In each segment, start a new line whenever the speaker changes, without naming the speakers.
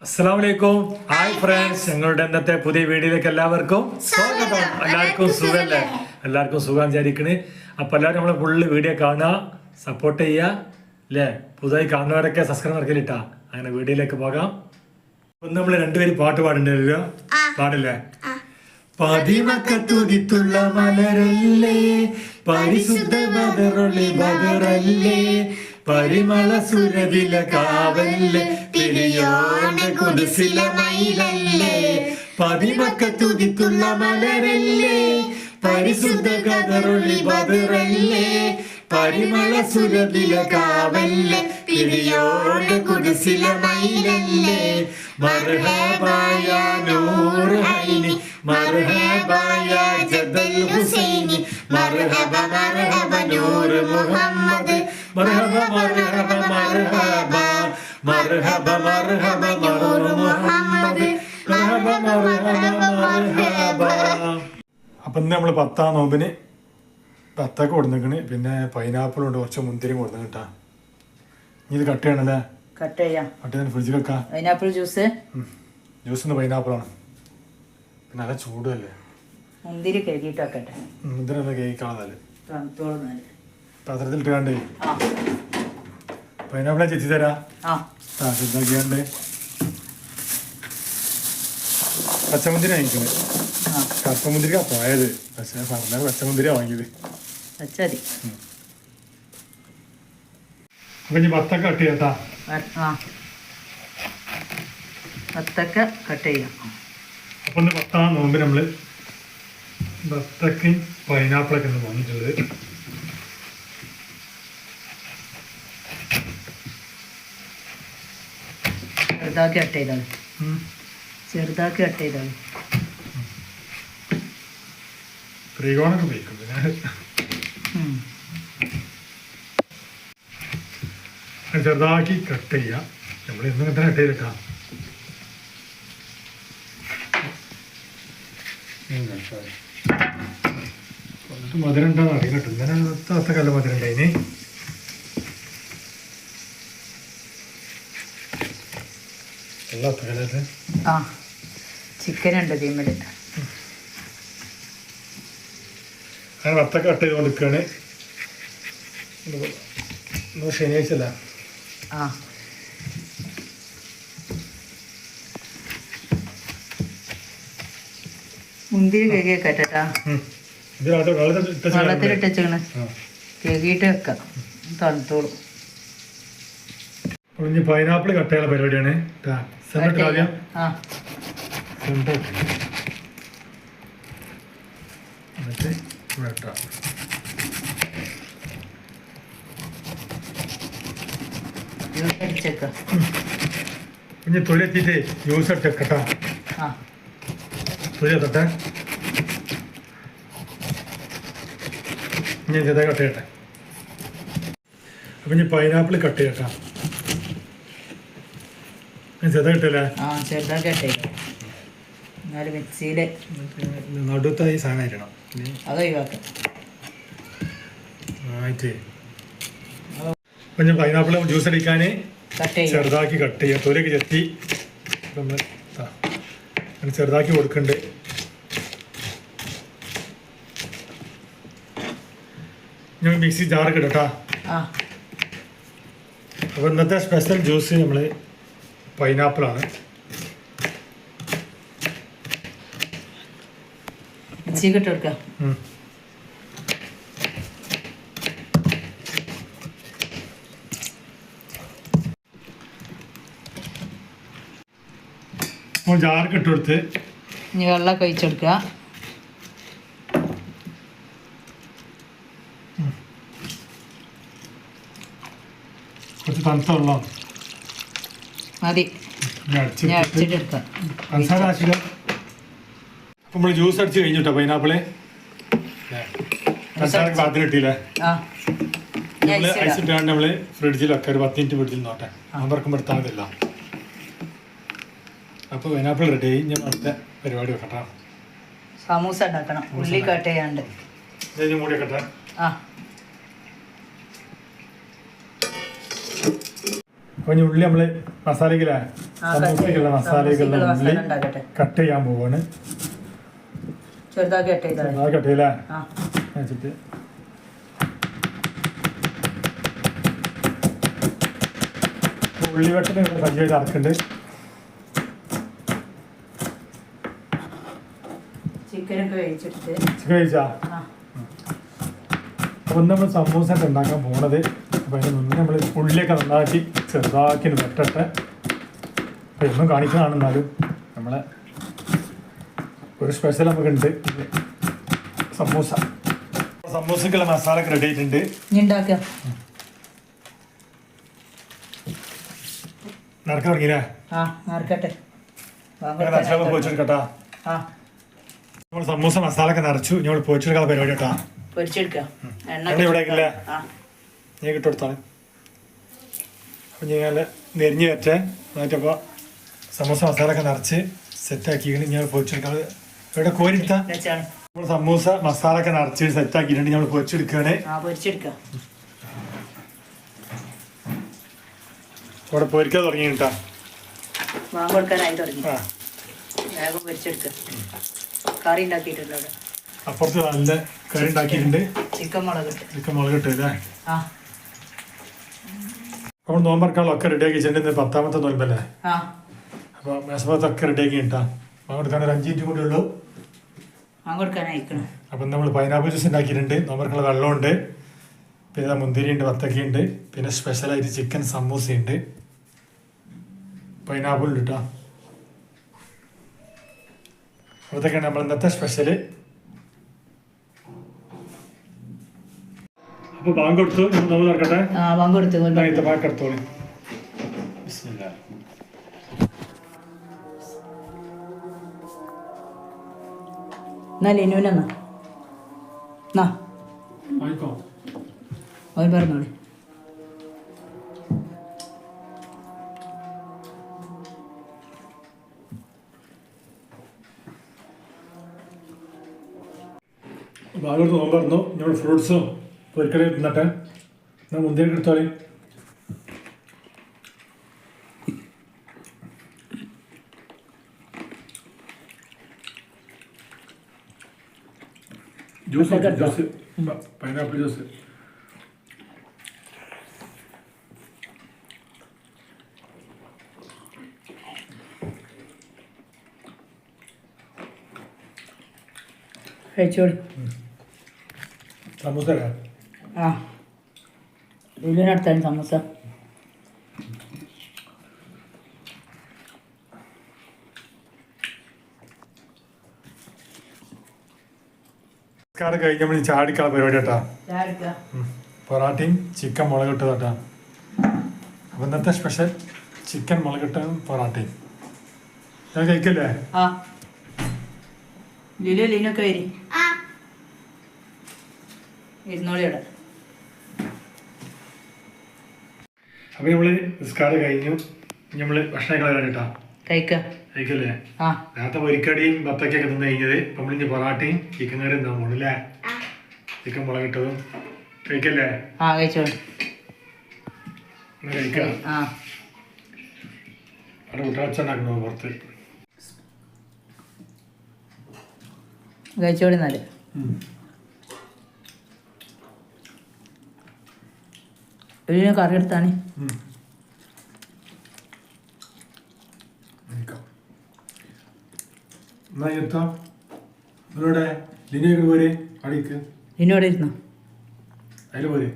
അസ്സലാമലൈക്കും. Hi friends, ഞങ്ങളുടെ ഇന്നത്തെ പുതിയ വീഡിയോയിലേക്ക് എല്ലാവർക്കും സ്വാഗതം. എല്ലാവർക്കും സുഖമല്ലേ? എല്ലാവർക്കും സുഖം വിചാരിക്കണേ. അപ്പോൾ എല്ലാവരും നമ്മളെ ഫുള്ള് വീഡിയോ കാണുക, സപ്പോർട്ട് ചെയ്യുക അല്ലേ. പുതുതായി കാണുന്നവരൊക്കെ സബ്സ്ക്രൈബ് നടക്കലിട്ടാ. അങ്ങനെ വീഡിയോയിലേക്ക് പോകാം. ഒന്ന് നമ്മൾ രണ്ടുപേരും പാട്ട് പാടണ്ടല്ലോ, പാടില്ലേ? പതിമക്കത്തുതിത്തുള്ള മലരല്ലേ, പരിശുദ്ധ ബദറൊളി ബദറല്ലേ, പരിമള സുരവില കാവല്ലേ, പിരിയോന്റെ കുതിസില മയിലല്ലേ. പതിമക്കത്തുതിത്തുള്ള മലരല്ലേ, പരിശുദ്ധ ബദറൊളി ബദറല്ലേ, പരിമള സുരവില കാവല്ലേ, പിരിയോന്റെ കുതിസില മയിലല്ലേ. മർഹബായ നൂർ ഹൈനി, മർഹബായ ജദൽ ഹുസൈനി, മർഹബ മർഹബ നൂർ മുഹമ്മദ്, മർഹബ മർഹബ മർഹബ, മർഹബ മർഹബ നൂർ മുഹമ്മദ്, മർഹബ മർഹബ മർഹബ. അപ്പം ഇന്ന് നമ്മൾ 10-ാം നോമ്പിന് ബത്തൊക്കെ കൊടുന്നിക്കണ്, പിന്നെ പൈനാപ്പിൾ ഉണ്ട്, കുറച്ച് മുന്തിരി കൊടുന്നു കേട്ടാ. ഇനി ഇത് കട്ട് ചെയ്യണല്ലേ?
കട്ട് ചെയ്യാം.
കട്ട് ചെയ്യാൻ ഫ്രിഡ്ജിൽ വെക്കാം.
പൈനാപ്പിൾ ജ്യൂസ്,
ജ്യൂസിന് പൈനാപ്പിളാണ്. പിന്നെ നല്ല ചൂടല്ലേ.
മുന്തിരി കഴുകിയിട്ട് വെക്കട്ടെ.
മുന്തിരി നല്ല കേക്കാണല്ലേ,
തണുത്തോളുന്നാല്
പാത്രത്തിൽ ഇട്ടാണ്ട്. പൈനാപ്പിളെ ചെത്തി തരാം. ഇതാക്കിയാണ്ട് പച്ചമുന്തിരി വാങ്ങിക്കുന്നത്. കറുപ്പമുന്തിരിക്കാ പോയത്, പക്ഷെ ഞാൻ പറഞ്ഞ പച്ചമുന്തിരിയാ വാങ്ങിയത്.
വെച്ചാതി.
അപ്പൊ ഇനി ബത്തൊക്കെ കട്ട് ചെയ്യാട്ടാ.
ബത്തക്ക കട്ട് ചെയ്യാം.
അപ്പൊ ഇന്ന് 10-ാം നോമ്പ് നമ്മള് ബത്തക്കയും പൈനാപ്പിളൊക്കെ ഒന്ന് വാങ്ങിയിട്ടുള്ളത്.
ചെറുതാക്കി കട്ട് ചെയ്താൽ ചെറുതാക്കി കട്ട് ചെയ്താൽ
ത്രികോണൊക്കെ ഉപയോഗിക്കും. ചെറുതാക്കി കട്ട് ചെയ്യാം. നമ്മൾ എന്നും ഇങ്ങനെ കട്ട് ചെയ്തിട്ടാ. കുറച്ച് മധുരം ഉണ്ടാവും അറിയട്ടോ. ഇങ്ങനെ അത്തക്കല്ല മധുരം ഉണ്ടായിന്. എല്ലാ അത്തക്കല്ലേ.
ചിക്കൻ ഉണ്ട് തീമല്.
അങ്ങനെ വത്തക്ക കട്ട് ചെയ്ത് കൊടുക്കുകയാണ്. ശനിയാഴ്ചല്ല.
മുന്തിരി കഴുകി വെക്കട്ടാ. വെള്ളത്തിലിട്ടേക്കണ്, കഴുകിയിട്ട് വെക്കാം. തണുത്തോളും.
ഇനി പൈനാപ്പിൾ കട്ട് ചെയ്യാനുള്ള പരിപാടിയാണ്. ഇനി തൊലിയെത്തിയിട്ട് ജ്യൂസ് എടുത്തേക്കട്ടാ. തൊലി തൊട്ടെ. ഇനി ചെറുതായി കട്ട് ചെയ്യട്ടെ. അപ്പം ഇനി പൈനാപ്പിൾ കട്ട് ചെയ്യട്ടാ. ചെറുതായി കിട്ടില്ലേ?
ചെറുതാക്കി കട്ട് ചെയ്തോ. എന്നാലും മിക്സിയില്
നടുത്തായി സാധനമായിരണം.
അത് ഒഴിവാക്കാം.
അപ്പം ഞാൻ പൈനാപ്പിൾ ജ്യൂസ് അടിക്കാൻ ചെറുതാക്കി കട്ട് ചെയ്യാം. തൊലിയൊക്കെ ചെത്തി നമ്മൾ ചെറുതാക്കി കൊടുക്കണ്ട്. ഞാൻ മിക്സി ജാറൊക്കെ ഇടട്ടാ. അപ്പോൾ ഇന്നത്തെ സ്പെഷ്യൽ ജ്യൂസ് നമ്മൾ പൈനാപ്പിളാണ്.
മിക്സിക്ക് ഇട്ട് കൊടുക്കാം.
ജാർക്ക് ഇട്ട് കൊടുത്ത്
ഇനി വെള്ളമൊക്കെ ഒഴിച്ചെടുക്കുക.
കുറച്ച് തണുത്ത വെള്ളം
മതി. അടിച്ചിട്ടെടുക്കാം.
പഞ്ചസാര ആവശ്യമില്ല. അപ്പം നമ്മൾ ജ്യൂസ് അടിച്ച് കഴിഞ്ഞിട്ടോ പൈനാപ്പിള്. പഞ്ചസാര പാത്രത്തിലിട്ടില്ലേ? നമ്മൾ ഐസ് ഇട്ടാണ്ട് നമ്മൾ ഫ്രിഡ്ജിൽ വെക്കാം. ഒരു 10 മിനിറ്റ് ഫ്രിഡ്ജിൽ നോട്ടെ. തുറക്കുമ്പോൾ എടുത്താൽ മതിയല്ലോ. അപ്പോൾ പൈനാപ്പിൾ റെഡി ആയി. ഞാൻ അടുത്ത പരിപാടി വെക്കട്ടെ.
സമൂസ ഉണ്ടാക്കണം. ഉള്ളി കട്ട് ചെയ്യാണ്ട്
മൂടി വെക്കട്ടെ. അപ്പോൾ ഉള്ളി നമ്മൾ മസാലയിലാണ് സമൂസയ്ക്കുള്ള മസാലയ്ക്കുള്ള ഉള്ളി
ഉണ്ടാക്കട്ടെ.
കട്ട് ചെയ്യാൻ പോവാണ്.
ചെറുതാക്കി കട്ട് ചെയ്താൽ
കട്ട് ചെയ്യില്ലേ
ആ
വെച്ചിട്ട് ഉള്ളി വെട്ടിന് സജ്ജ ചെയ്ത് ഇറക്കുന്നുണ്ട്.
ചിക്കനൊക്കെ വേവിച്ചെടുത്ത്
ചിക്കൻ കഴിച്ചാ
ആ
അപ്പം നമ്മൾ സമൂസ ഉണ്ടാക്കാൻ പോണത്. അപ്പം അതിന് മുന്നേ നമ്മൾ ഉള്ളിയൊക്കെ നന്നാക്കി ചെറുതാക്കി വെട്ടട്ടെ. അപ്പം എന്നും കാണിക്കുന്നതാണെന്നാലും നമ്മളെ ഒരു സ്പെഷ്യൽ നമുക്കുണ്ട്. സമൂസക്കുള്ള മസാല ഒക്കെ റെഡി ആയിട്ടുണ്ട്.
ഇനി ഉണ്ടാക്കുക.
നടക്കാൻ തുടങ്ങിയില്ലേ?
ആ നടക്കട്ടെ.
പോയിച്ചെടുക്കട്ടാ.
ആ
നമ്മൾ സമൂസ മസാല ഒക്കെ നിറച്ചു. നമ്മൾ പോയിച്ചെടുക്കാനുള്ള പരിപാടി കേട്ടാ.
പൊരിച്ചെടുക്കുക.
എണ്ണ ഇവിടെ ഇല്ലേ?
ആ
ഞാൻ കിട്ടുകൊടുത്താണ്. അപ്പം ഞാൻ നെരിഞ്ഞ് വെച്ചേ മാറ്റപ്പോൾ സമൂസ മസാല ഒക്കെ നിറച്ച് സെറ്റാക്കിയിട്ട് ഞാൻ പൊരിച്ചെടുക്കാൻ ഇവിടെ കോരിട്ടാ.
വെച്ചാണ്
നമ്മൾ സമൂസ മസാല ഒക്കെ നിറച്ച് സെറ്റാക്കിയിട്ടുണ്ട്. നമ്മൾ പൊരിച്ചെടുക്കുകയാണ്.
ആ പൊരിച്ചെടുക്കുക.
ഇവിടെ പൊരിക്കാൻ തുടങ്ങിയിട്ടാ.
വാങ്ങ കൊടുക്കാനായി തുടങ്ങി.
ആ
വേഗം പൊരിച്ചെടുക്കുക. കറി ഉണ്ടാക്കിയിട്ടുണ്ട് അവിടെ.
അപ്പുറത്ത് നല്ല കറി ഉണ്ടാക്കിയിട്ടുണ്ട്.
ചിക്കൻ മുളക് ഇട്ട്.
ചിക്കൻ മുളക് ഇട്ടല്ലേ?
ആ
നമ്മൾ നോമ്പറക്കാളൊക്കെ റെഡിയാക്കി വെച്ചിട്ടുണ്ട്. 10ാമത്തെ നോമ്പല്ലേ?
ആ
അപ്പോൾ മേശപ്പുറത്തൊക്കെ റെഡിയാക്കി ഇട്ടാ. കൊടുക്കാൻ ഒരു 5 മിനിറ്റ് കൂടി ഉള്ളൂ.
വാങ്ങ കൊടുക്കാനായിക്കണം.
അപ്പം നമ്മൾ പൈനാപ്പിൾ ജ്യൂസ് ഉണ്ടാക്കിയിട്ടുണ്ട്. നോമ്പറക്കുള്ള വെള്ളമുണ്ട്. പിന്നെ മുന്തിരി ഉണ്ട്, വത്തക്കയുണ്ട്. പിന്നെ സ്പെഷ്യലായിട്ട് ചിക്കൻ സമൂസയുണ്ട്. പൈനാപ്പിൾ ഉണ്ട് കേട്ടോ. അതൊക്കെയാണ് നമ്മൾ ഇന്നത്തെ സ്പെഷ്യല്. അപ്പോൾ ബാങ്ക് കൊടുത്തു. നമ്മൾ നടക്കട്ടെ.
ആ വാങ്ങ കൊടുത്തു.
ബാങ്ക് എടുത്തോളി. ബിസ്മില്ലാ.
എന്നാ ലിനുവിനെന്നാ എന്നാ
വാങ്ങിക്കോ.
അവൻ പറഞ്ഞോളി.
ബാങ്ക് നോമ്പ് പറഞ്ഞു. നമ്മൾ ഫ്രൂട്ട്സും പൊരിക്കടയിൽ തിന്നട്ടെ. എന്നാൽ മുന്തിരി എടുത്തോളി. Juice pineapple juice.
കഴിച്ചോളി.
സമൂസ
ആ ലിനുവിനടുത്താണ് സമൂസ.
കഴിഞ്ഞ നമ്മൾ ചാടിക്കാള പരിപാടി കേട്ടാ.
ചാടിക്കുക.
പൊറാട്ടയും ചിക്കൻ മുളകിട്ടത് കേട്ടാ. അപ്പം ഇന്നത്തെ സ്പെഷ്യൽ ചിക്കൻ മുളകിട്ടതും പൊറാട്ടയും. ഞാൻ കഴിക്കല്ലേ?
ആ ലിനൊക്കെ വരി ഇരുന്നോളി അവിടെ.
അപ്പം നമ്മൾ നിസ്കാരം കഴിഞ്ഞു. നമ്മൾ ഭക്ഷണം കളയാൻ കേട്ടാ.
കഴിക്കുക.
കഴിക്കല്ലേ?
ആ
നേരത്തെ പൊരിക്കടിയും ബത്തക്കൊക്കെ തിന്നു കഴിഞ്ഞത്. ഇപ്പം നമ്മളിഞ്ഞ് പൊറാട്ടയും ചിക്കൻ കറി തിന്നാൻ പോണു അല്ലേ? ചിക്കൻ മുളകിട്ടതും കഴിക്കല്ലേ?
ആ കഴിച്ചോളി.
എന്നാ കഴിക്കാം.
ആ
അവിടെ കുട്ടാച്ചുണ്ടാക്കണോ പുറത്ത്?
കഴിച്ചോളി എന്നാല്. ലിനു കറി എടുത്താണ്.
എന്നാ എത്താം. നിങ്ങളുടെ ലിനിയൊക്കെ പോരെ അടിക്ക്.
ലിനു അവിടെ ഇരുന്നോ?
അതിൽ പോരെ.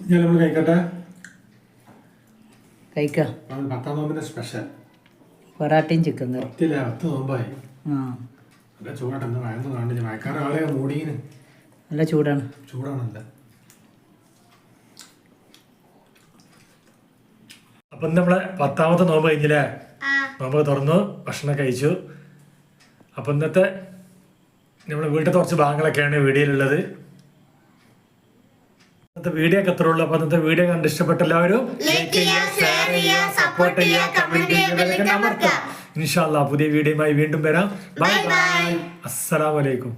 ഞാൻ നമ്മൾ കഴിക്കട്ടെ.
കഴിക്കുക.
10ാം നോമ്പിന്റെ സ്പെഷ്യൽ
പൊറാട്ടയും ചിക്കൻ കറി.
10 നോമ്പായി.
ആ
നല്ല ചൂടായിട്ട് എന്താ മഴയൊന്നും കാണില്ല. മഴക്കാരൻ ആളെ മൂടീന്.
നല്ല ചൂടാണ്.
ചൂടാണല്ല. അപ്പം നമ്മളെ 10ാമത്തെ നോമ്പ് കഴിഞ്ഞില്ലേ? നോമ്പ് തുറന്നു, ഭക്ഷണം കഴിച്ചു. അപ്പം ഇന്നത്തെ നമ്മുടെ വീട്ടിലത്തെ കുറച്ച് ഭാഗങ്ങളൊക്കെയാണ് വീഡിയോയിലുള്ളത്. ഇന്നത്തെ വീഡിയോ ഒക്കെ എത്ര ഉള്ളൂ. അപ്പം ഇന്നത്തെ വീഡിയോ കണ്ട് ഇഷ്ടപ്പെട്ട എല്ലാവരും ലൈക്ക് ചെയ്യുക, ഷെയർ ചെയ്യുക, സപ്പോർട്ട് ചെയ്യുക, കമന്റ് ചെയ്യുക. ഇൻഷാ അല്ലാഹ് പുതിയ വീഡിയോയുമായി വീണ്ടും വരാം. Bye bye. അസ്സലാമു അലൈക്കും.